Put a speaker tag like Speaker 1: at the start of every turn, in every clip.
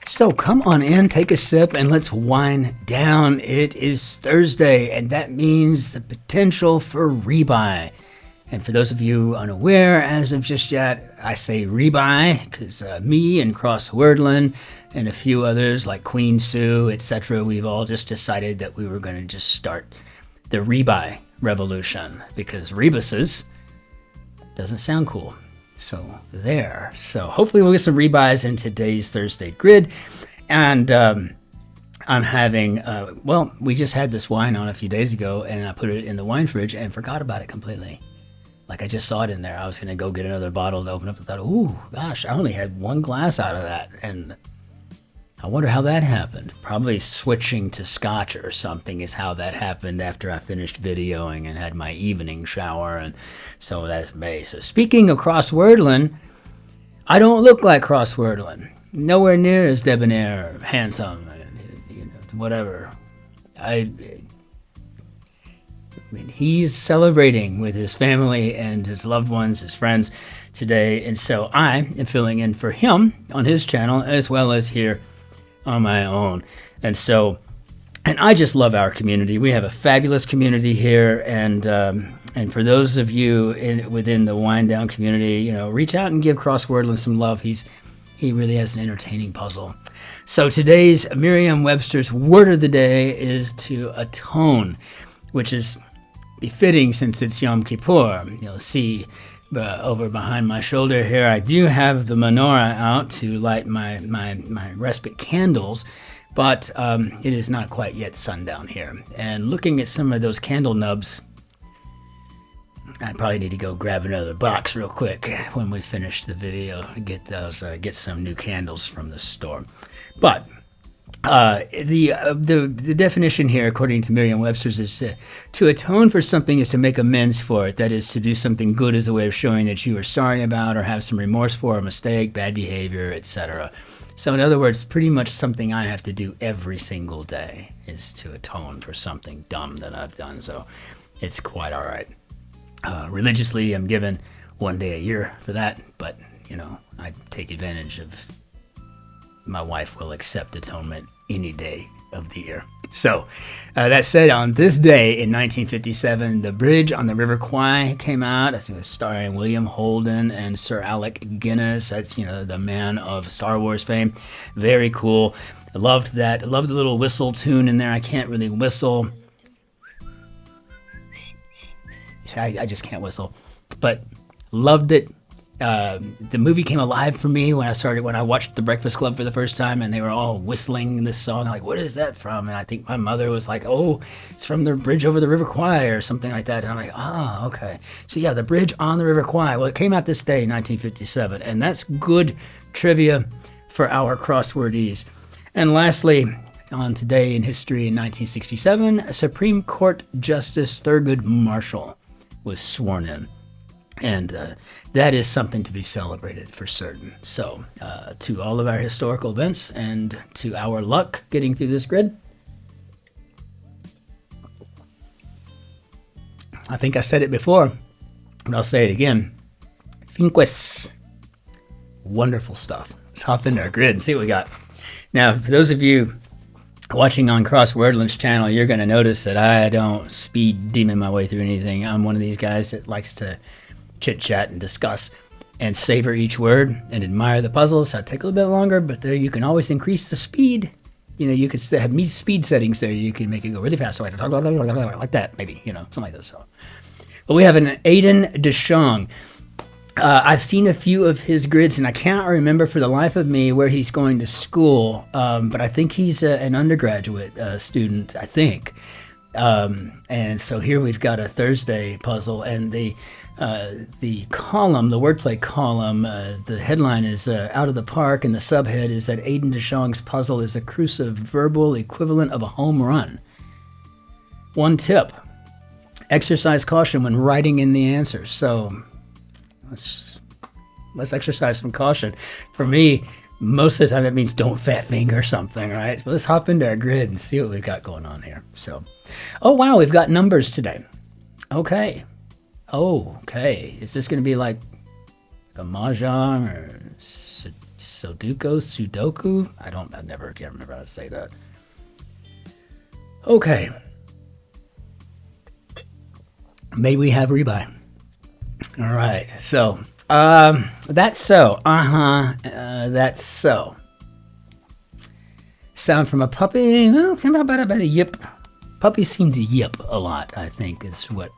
Speaker 1: So come on in, take a sip, and let's wind down. It is Thursday, and that means the potential for rebuy. And for those of you unaware, as of just yet, I say rebuy because me and Crosswordland and a few others like Queen Sue, etc., we've all just decided that we were going to just start the rebuy revolution because rebuses doesn't sound cool. So there. So hopefully we'll get some rebuys in today's Thursday grid. And I'm having, we just had this wine on a few days ago and I put it in the wine fridge and forgot about it completely. Like I just saw it in there. I was going to go get another bottle to open up and thought, ooh, gosh, I only had one glass out of that. And I wonder how that happened. Probably switching to scotch or something is how that happened after I finished videoing and had my evening shower. And so that's me. So speaking of Crosswordland, I don't look like Crosswordland. Nowhere near as debonair, handsome, whatever. I mean, he's celebrating with his family and his loved ones, his friends today. And so I am filling in for him on his channel as well as here on my own. And I just love our community. We have a fabulous community here. And for those of you within the Wind Down community, reach out and give Crosswordland some love. He really has an entertaining puzzle. So today's Merriam-Webster's word of the day is to atone, which is befitting since it's Yom Kippur. You'll see over behind my shoulder here, I do have the menorah out to light my respite candles, but it is not quite yet sundown here. And looking at some of those candle nubs, I probably need to go grab another box real quick when we finish the video and get some new candles from the store. But the definition here, according to Merriam-Webster's, is to atone for something is to make amends for it. That is, to do something good as a way of showing that you are sorry about or have some remorse for a mistake, bad behavior, etc. So in other words, pretty much something I have to do every single day is to atone for something dumb that I've done. So it's quite all right. Religiously, I'm given one day a year for that, but I take advantage of. My wife will accept atonement any day of the year. So that said, on this day in 1957, The Bridge on the River Kwai came out. I think it was starring William Holden and Sir Alec Guinness. That's, the man of Star Wars fame. Very cool. I loved that. I loved the little whistle tune in there. I can't really whistle. I just can't whistle. But loved it. The movie came alive for me when I watched The Breakfast Club for the first time, and they were all whistling this song. I'm like, what is that from? And I think my mother was like, oh, it's from The Bridge over the River Kwai or something like that. And I'm like, oh, okay. So yeah, The Bridge on the River Kwai. Well, it came out this day, 1957, and that's good trivia for our crosswordies. And lastly, on today in history in 1967, Supreme Court Justice Thurgood Marshall was sworn in. And that is something to be celebrated for certain. So to all of our historical events and to our luck getting through this grid, I think I said it before, but I'll say it again. Finquis. Wonderful stuff. Let's hop into our grid and see what we got. Now, for those of you watching on Crosswordland's channel, you're going to notice that I don't speed demon my way through anything. I'm one of these guys that likes to chit-chat and discuss and savor each word and admire the puzzles. So it'll take a little bit longer, but there you can always increase the speed. You can have me speed settings there. You can make it go really fast. So like that, maybe, something like this. So, but we have an Aidan DeShong. I've seen a few of his grids, and I can't remember for the life of me where he's going to school. But I think he's an undergraduate student, I think. And so here we've got a Thursday puzzle, and the column, the wordplay column, the headline is Out of the Park, and the subhead is that Aidan DeShong's puzzle is a crucive verbal equivalent of a home run. One tip, exercise caution when writing in the answers. So let's exercise some caution. For me, most of the time that means don't fat finger something, right? So let's hop into our grid and see what we've got going on here. So, oh wow, we've got numbers today. Okay. Is this going to be like a mahjong or Sudoku. I can't remember how to say that. Okay. May we have rebuy. All right. So, that's so. That's so. Sound from a puppy. Well, about a yip. Puppies seem to yip a lot, I think, is what.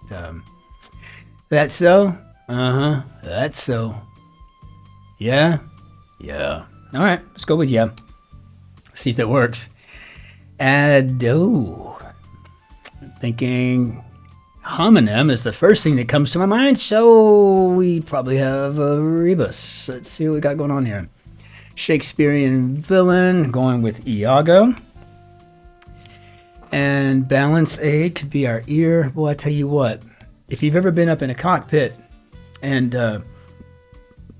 Speaker 1: That's so. That's so. Yeah. Yeah. All right. Let's go with yeah. See if that works. And thinking homonym is the first thing that comes to my mind, so we probably have a rebus. Let's see what we got going on here. Shakespearean villain, going with Iago. And balance aid could be our ear. Boy, I tell you what, if you've ever been up in a cockpit and you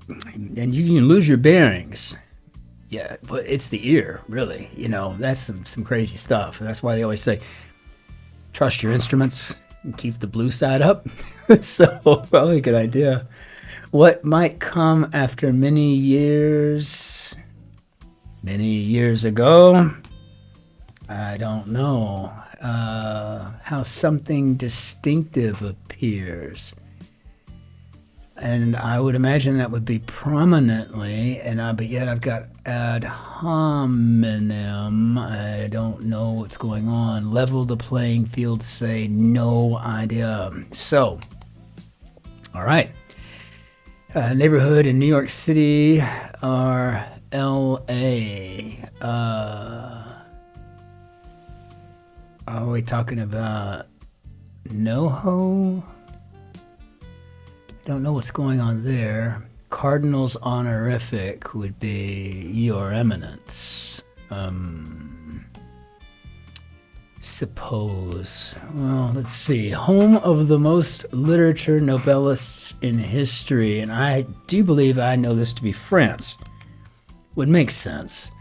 Speaker 1: can lose your bearings, yeah, but it's the ear, really. That's some crazy stuff. That's why they always say, trust your instruments and keep the blue side up. So probably a good idea. What might come after many years ago? I don't know. How something distinctive appears. And I would imagine that would be prominently, but yet I've got ad hominem. I don't know what's going on. Level the playing field, say no idea. So, all right. Neighborhood in New York City or L.A. Are we talking about NoHo? Don't know what's going on there. Cardinal's honorific would be Your Eminence. Suppose. Well, let's see. Home of the most literature Nobelists in history, and I do believe I know this to be France. Would make sense.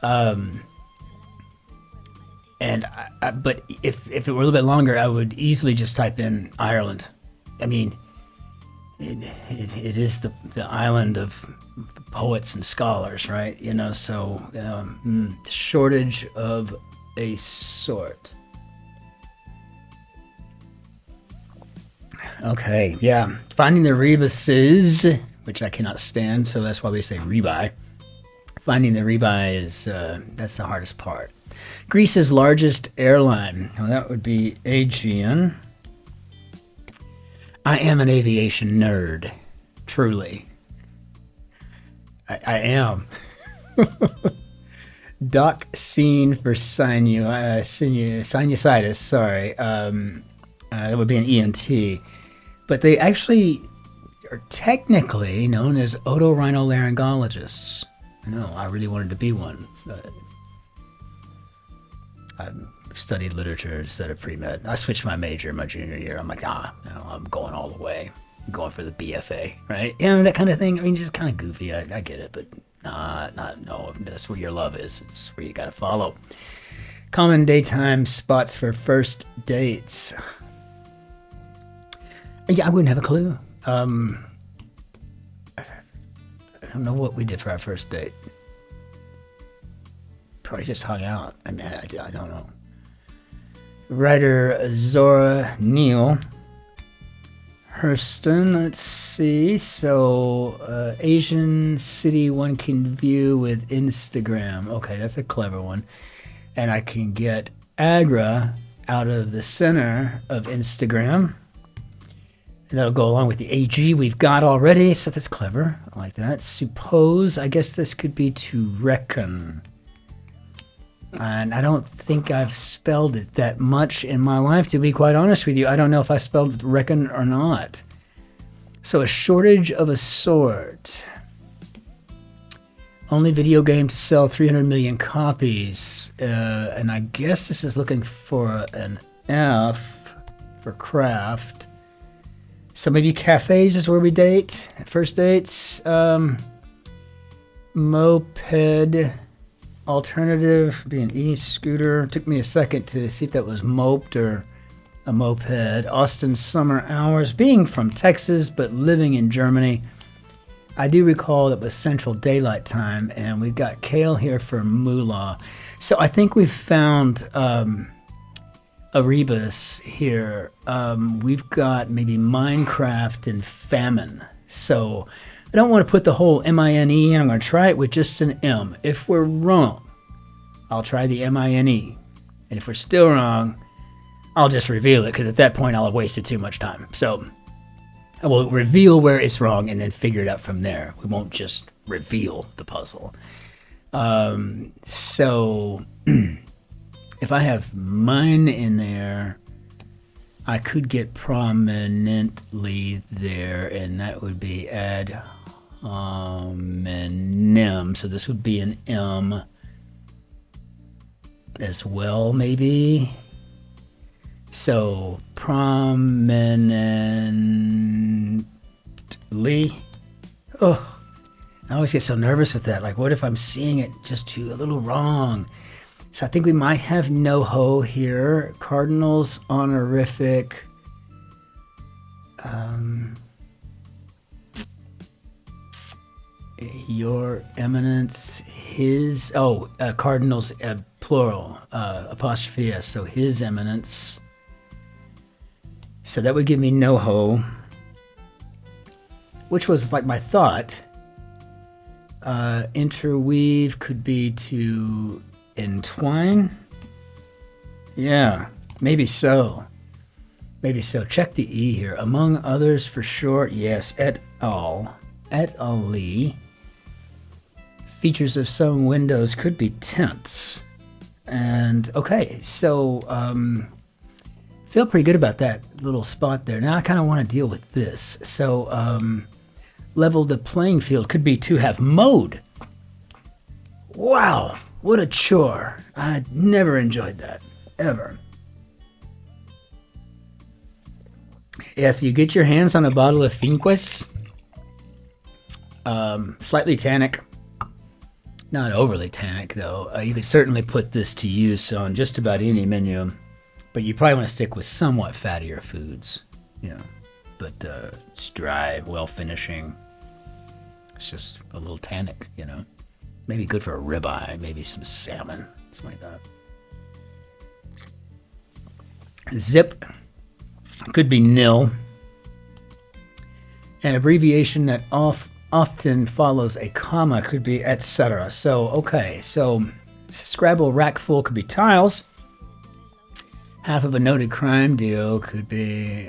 Speaker 1: But if it were a little bit longer, I would easily just type in Ireland. I mean, it is the island of poets and scholars, right? So shortage of a sort. Okay, yeah. Finding the rebuses, which I cannot stand, so that's why we say rebuy. Finding the rebuy is that's the hardest part. Greece's largest airline. Well, that would be Aegean. I am an aviation nerd, truly. I am. Doc scene for sinusitis, sorry. That would be an ENT. But they actually are technically known as otorhinolaryngologists. I know, I really wanted to be one. I studied literature instead of pre-med. I switched my major my junior year. I'm like, no, I'm going all the way. I'm going for the BFA, right? That kind of thing. I mean, just kind of goofy. I get it, but no. That's where your love is. It's where you got to follow. Common daytime spots for first dates. Yeah, I wouldn't have a clue. I don't know what we did for our first date. Probably just hung out. I mean, I don't know. Writer Zora Neale Hurston, let's see. So, Asian city one can view with Instagram. Okay, that's a clever one. And I can get Agra out of the center of Instagram. And that'll go along with the AG we've got already, so that's clever. I like that. Suppose, I guess this could be to reckon. And I don't think I've spelled it that much in my life, to be quite honest with you. I don't know if I spelled reckon or not. So a shortage of a sort. Only video game to sell 300 million copies. And I guess this is looking for an F for craft. So maybe cafes is where we date. First dates. Moped. Alternative be an e-scooter. Took me a second to see if that was moped or a moped. Austin summer hours. Being from Texas but living in Germany, I do recall it was Central Daylight Time, and we've got Kale here for Moolah. So I think we've found a rebus here. We've got maybe Minecraft and Famine. So I don't want to put the whole M-I-N-E, and I'm going to try it with just an M. If we're wrong, I'll try the M-I-N-E. And if we're still wrong, I'll just reveal it, because at that point I'll have wasted too much time. So I will reveal where it's wrong and then figure it out from there. We won't just reveal the puzzle. So if I have mine in there, I could get prominently there, and that would be ad hominem. So this would be an M as well, maybe. So prominently. Oh, I always get so nervous with that. Like, what if I'm seeing it just a little wrong? So I think we might have NoHo here. Cardinals honorific. Your Eminence, his. Oh, Cardinals plural, apostrophe S. So His Eminence. So that would give me NoHo, which was like my thought. Interweave could be to entwine. Yeah, maybe so. Maybe so. Check the E here. Among others for short. Yes, et al. Et al. Features of some windows could be tense. And okay, so feel pretty good about that little spot there. Now I kind of want to deal with this. So level the playing field could be to have mode. Wow, what a chore. I never enjoyed that, ever. If you get your hands on a bottle of Finquis, slightly tannic, not overly tannic though, you could certainly put this to use on just about any menu, but you probably want to stick with somewhat fattier foods, you know, but it's dry, well finishing. It's just a little tannic, you know. Maybe good for a ribeye, maybe some salmon, something like that. Zip could be nil. An abbreviation that often follows a comma could be etc. So, okay, so Scrabble rack full could be tiles. Half of a noted crime duo could be,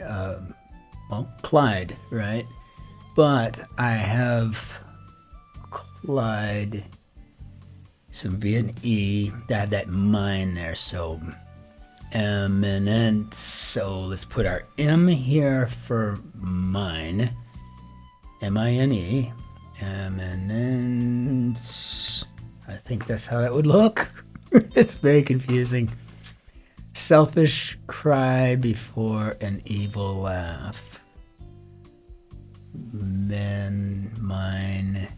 Speaker 1: well, Clyde, right? But I have Clyde, some V and E, I have that mine there, so eminent. So let's put our M here for mine. M-I-N-E. Eminence. I think that's how that would look. It's very confusing. Selfish cry before an evil laugh. Men, mine.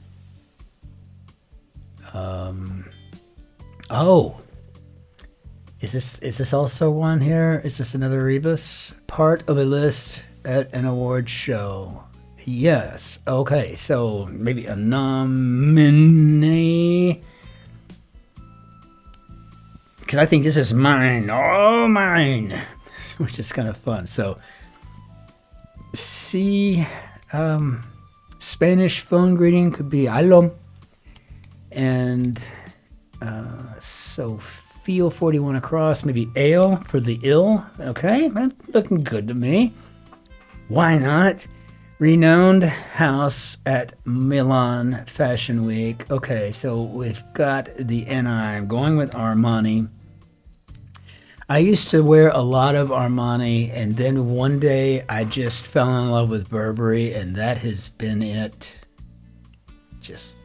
Speaker 1: Oh. Is this also one here? Is this another rebus? Part of a list at an award show. Yes. Okay. So maybe a nominee. Because I think this is mine. Oh, mine. Which is kind of fun. So C. Spanish phone greeting could be aló. And so feel 41 across. Maybe ale for the ill. Okay. That's looking good to me. Why not? Renowned house at Milan Fashion Week. Okay, so we've got the NI. I'm going with Armani. I used to wear a lot of Armani, and then one day I just fell in love with Burberry, and that has been it.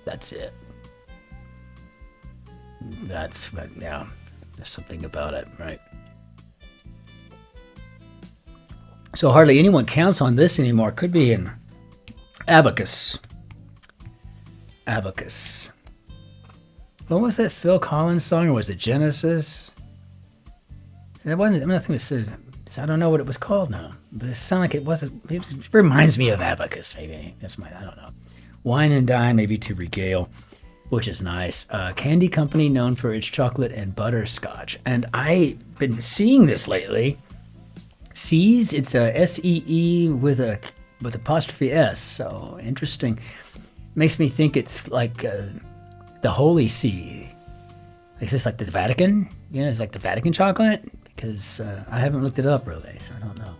Speaker 1: That's it. Yeah, there's something about it, right? So hardly anyone counts on this anymore. Could be in abacus. Abacus. What was that Phil Collins song, or was it Genesis? It wasn't. I think it said. I don't know what it was called now, but it sounded like it wasn't. It reminds me of abacus. Maybe that's my. I don't know. Wine and dine, maybe to regale, which is nice. Candy company known for its chocolate and butterscotch. And I've been seeing this lately. Sees, it's a S-E-E with apostrophe S. So interesting. Makes me think it's like the Holy See. It's just like the Vatican. It's like the Vatican chocolate. Because I haven't looked it up really, so I don't know.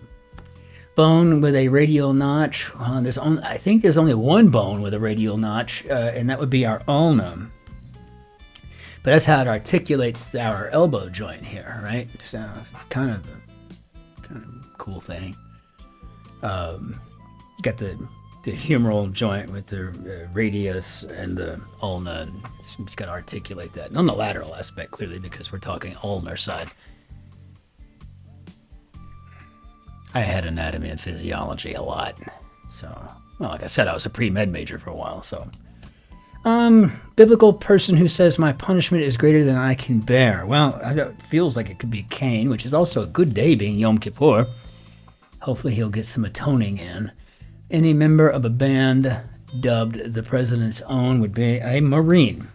Speaker 1: Bone with a radial notch. I think there's only one bone with a radial notch, and that would be our ulna. But that's how it articulates our elbow joint here, right? So kind of a cool thing. Got the humeral joint with the radius and the ulna. You've got to articulate that. And on the lateral aspect, clearly, because we're talking ulnar side. I had anatomy and physiology a lot. So, well, like I said, I was a pre-med major for a while, so. Biblical person who says my punishment is greater than I can bear. Well, it feels like it could be Cain, which is also a good day being Yom Kippur. Hopefully he'll get some atoning in. Any member of a band dubbed the President's Own would be a Marine.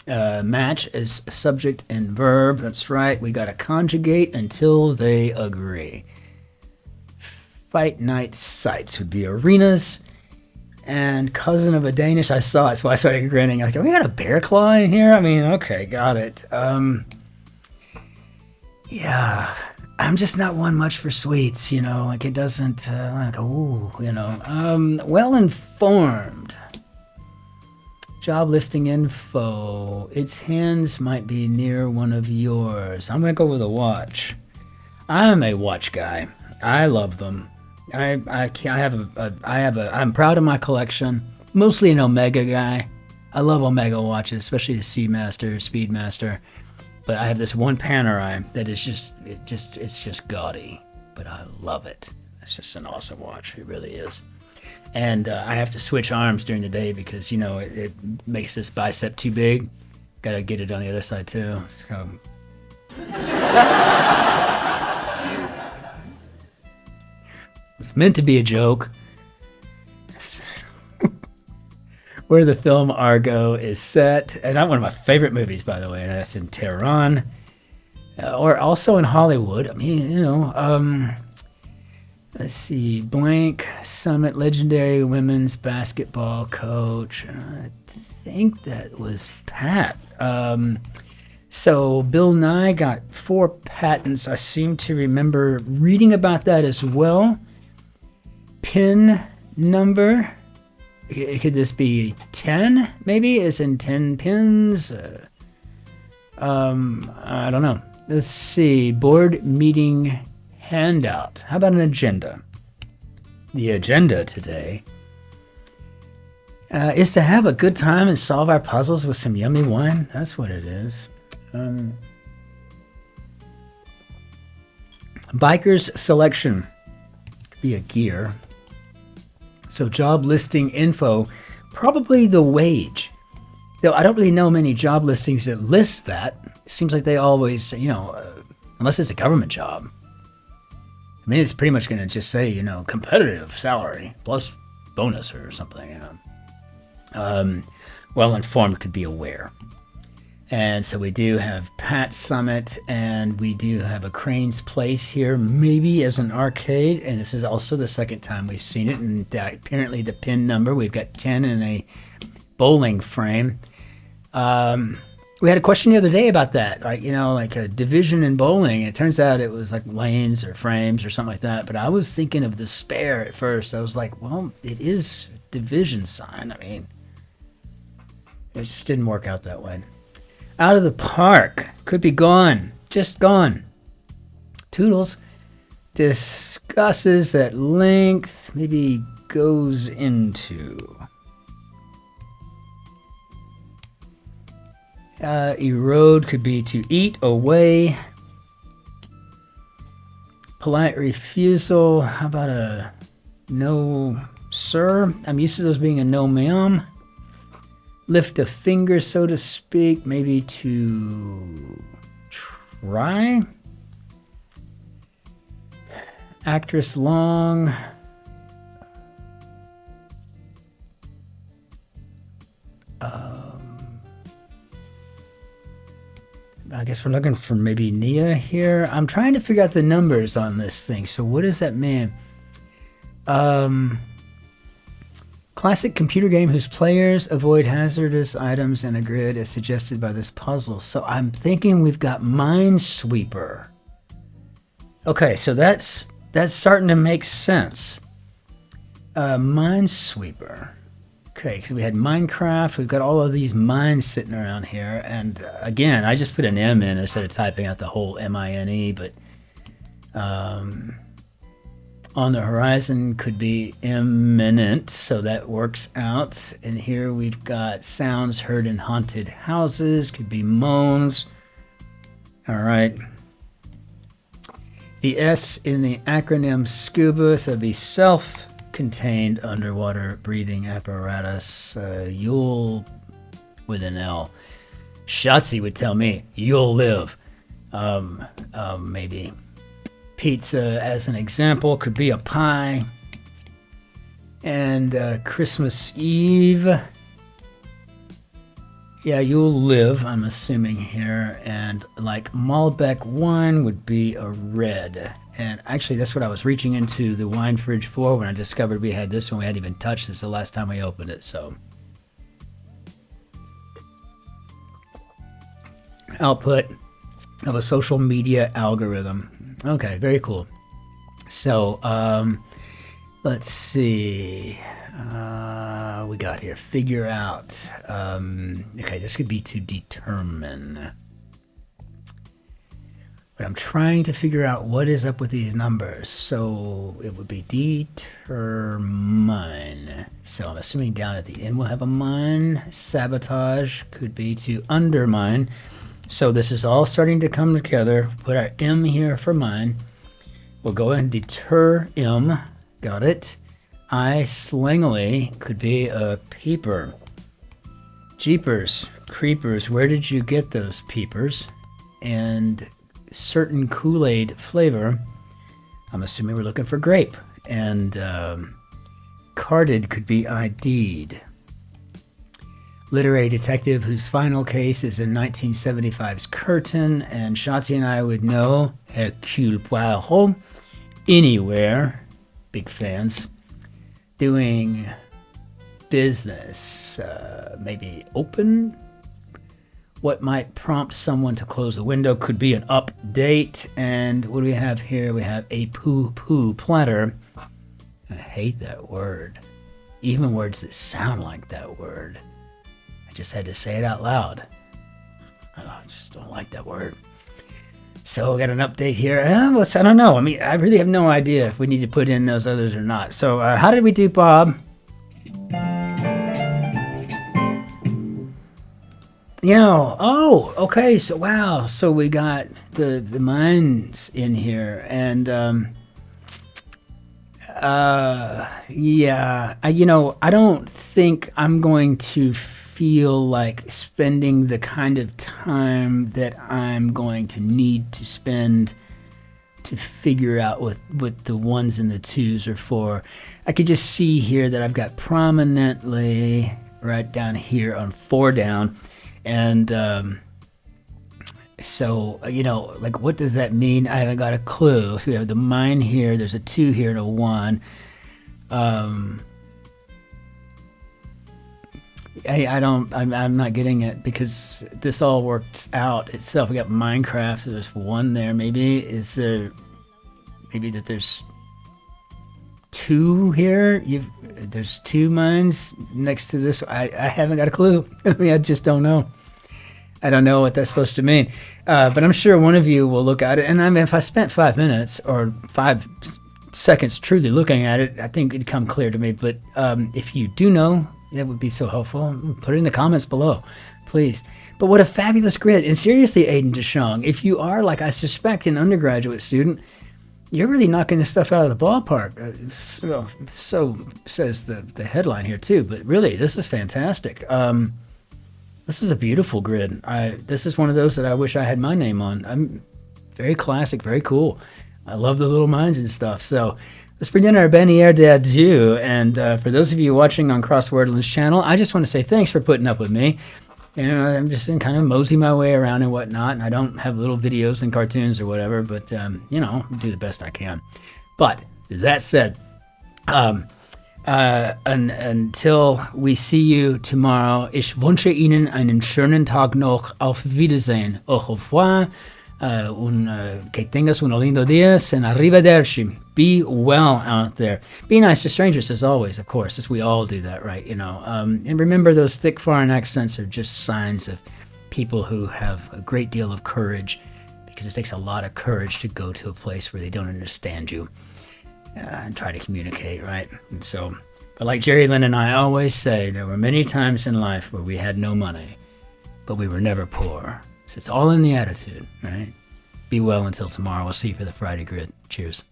Speaker 1: Match is subject and verb. That's right. We got to conjugate until they agree. Fight night sites would be arenas. And cousin of a Danish, I saw it, so I started grinning. I was like, we got a bear claw in here? I mean, okay, got it. Yeah, I'm just not one much for sweets, like it doesn't, well informed. Job listing info. Its hands might be near one of yours. I'm going to go with a watch. I'm a watch guy. I love them. I'm proud of my collection. Mostly an Omega guy. I love Omega watches, especially the Seamaster, Speedmaster. But I have this one Panerai that is it's just gaudy, but I love it. It's just an awesome watch. It really is. And I have to switch arms during the day because it makes this bicep too big. Got to get it on the other side too. So. It's meant to be a joke. Where the film Argo is set, and not one of my favorite movies, by the way, and that's in Tehran, or also in Hollywood. I mean, let's see, blank Summit, legendary women's basketball coach. I think that was Pat. So Bill Nye got 4 patents. I seem to remember reading about that as well. Pin number. Could this be 10, maybe? As in 10 pins? I don't know. Let's see. Board meeting handout. How about an agenda? The agenda today is to have a good time and solve our puzzles with some yummy wine. That's what it is. Biker's selection. Could be a gear. So job listing info, probably the wage. Though I don't really know many job listings that list that. It seems like they always, unless it's a government job. I mean, it's pretty much going to just say, competitive salary plus bonus or something, Well-informed could be aware. And so we do have Pat Summit, and we do have a Crane's Place here, maybe as an arcade. And this is also the second time we've seen it. And apparently the pin number, we've got 10 in a bowling frame. We had a question the other day about that, right? Like a division in bowling. It turns out it was like lanes or frames or something like that. But I was thinking of the spare at first. I was like, well, it is division sign. I mean, it just didn't work out that way. Out of the park. Could be gone. Just gone. Toodles discusses at length. Maybe goes into. Erode could be to eat away. Polite refusal. How about a no, sir? I'm used to those being a no, ma'am. Lift a finger, so to speak, maybe to try. Actress long. I guess we're looking for maybe Nia here. I'm trying to figure out the numbers on this thing. So what does that mean? Classic computer game whose players avoid hazardous items in a grid as suggested by this puzzle. So I'm thinking we've got Minesweeper. Okay, so that's starting to make sense. Minesweeper. Okay, because we had Minecraft. We've got all of these mines sitting around here. And again, I just put an M in instead of typing out the whole M-I-N-E. But on the horizon could be imminent, so that works out. And here we've got sounds heard in haunted houses. Could be moans. All right. The S in the acronym SCUBA, so it'd be self-contained underwater breathing apparatus. You'll, with an L. Shotzi would tell me, you'll live. Maybe. Pizza, as an example, could be a pie. And Christmas Eve. Yeah, you'll live, I'm assuming here. And like Malbec wine would be a red. And actually, that's what I was reaching into the wine fridge for when I discovered we had this one. We hadn't even touched this the last time we opened it, so. Output of a social media algorithm. Okay, very cool. So, let's see. We got here, figure out. Okay, this could be to determine. But I'm trying to figure out what is up with these numbers. So it would be determine. So I'm assuming down at the end we'll have a mine. Sabotage could be to undermine. So this is all starting to come together. Put our M here for mine. We'll go ahead and deter M. Got it. I slangily could be a peeper. Jeepers, creepers, where did you get those peepers? And certain Kool-Aid flavor. I'm assuming we're looking for grape. And carded could be ID'd. Literary detective whose final case is in 1975's Curtain, and Shotzi and I would know Hercule Poirot anywhere. Big fans. Doing business, maybe open. What might prompt someone to close the window could be an update. And what do we have here? We have a poo-poo platter. I hate that word. Even words that sound like that word. I just had to say it out loud. I just don't like that word. So we got an update here. I don't know. I mean, I really have no idea if we need to put in those others or not. So how did we do, Bob? You know, oh, okay. So, wow. So we got the mines in here. And, yeah, I don't think I'm going to feel like spending the kind of time that I'm going to need to spend to figure out what the ones and the twos are for. I could just see here that I've got prominently right down here on 4 down. And so, like, what does that mean? I haven't got a clue. So we have the mine here. There's a 2 here and a 1. I'm not getting it because this all works out itself. We got Minecraft, so there's 1 there. Maybe that there's 2 here. There's 2 mines next to this. I haven't got a clue. I mean, I just don't know. I don't know what that's supposed to mean. But I'm sure one of you will look at it. And I mean, if I spent 5 minutes or 5 seconds truly looking at it, I think it'd come clear to me. But if you do know, that would be so helpful. Put it in the comments below, please. But what a fabulous grid. And seriously, Aiden DeShong, if you are, like I suspect, an undergraduate student, you're really knocking this stuff out of the ballpark. So says the headline here, too. But really, this is fantastic. This is a beautiful grid. This is one of those that I wish I had my name on. I'm very classic, very cool. I love the little mines and stuff. So let's begin our Benier d'adieu. And for those of you watching on Crosswordland's channel, I just want to say thanks for putting up with me. I'm just kind of mosey my way around and whatnot. And I don't have little videos and cartoons or whatever, but, do the best I can. But that said, until we see you tomorrow, ich wünsche Ihnen einen schönen Tag noch. Auf Wiedersehen. Au revoir. Que tengas un lindo día, and arrivederci. Be well out there. Be nice to strangers as always, of course, as we all do that, right? And remember, those thick foreign accents are just signs of people who have a great deal of courage, because it takes a lot of courage to go to a place where they don't understand you and try to communicate, right? And so, but like Jerry Lynn and I always say, there were many times in life where we had no money, but we were never poor. So it's all in the attitude, right? Be well until tomorrow. We'll see you for the Friday Grid. Cheers.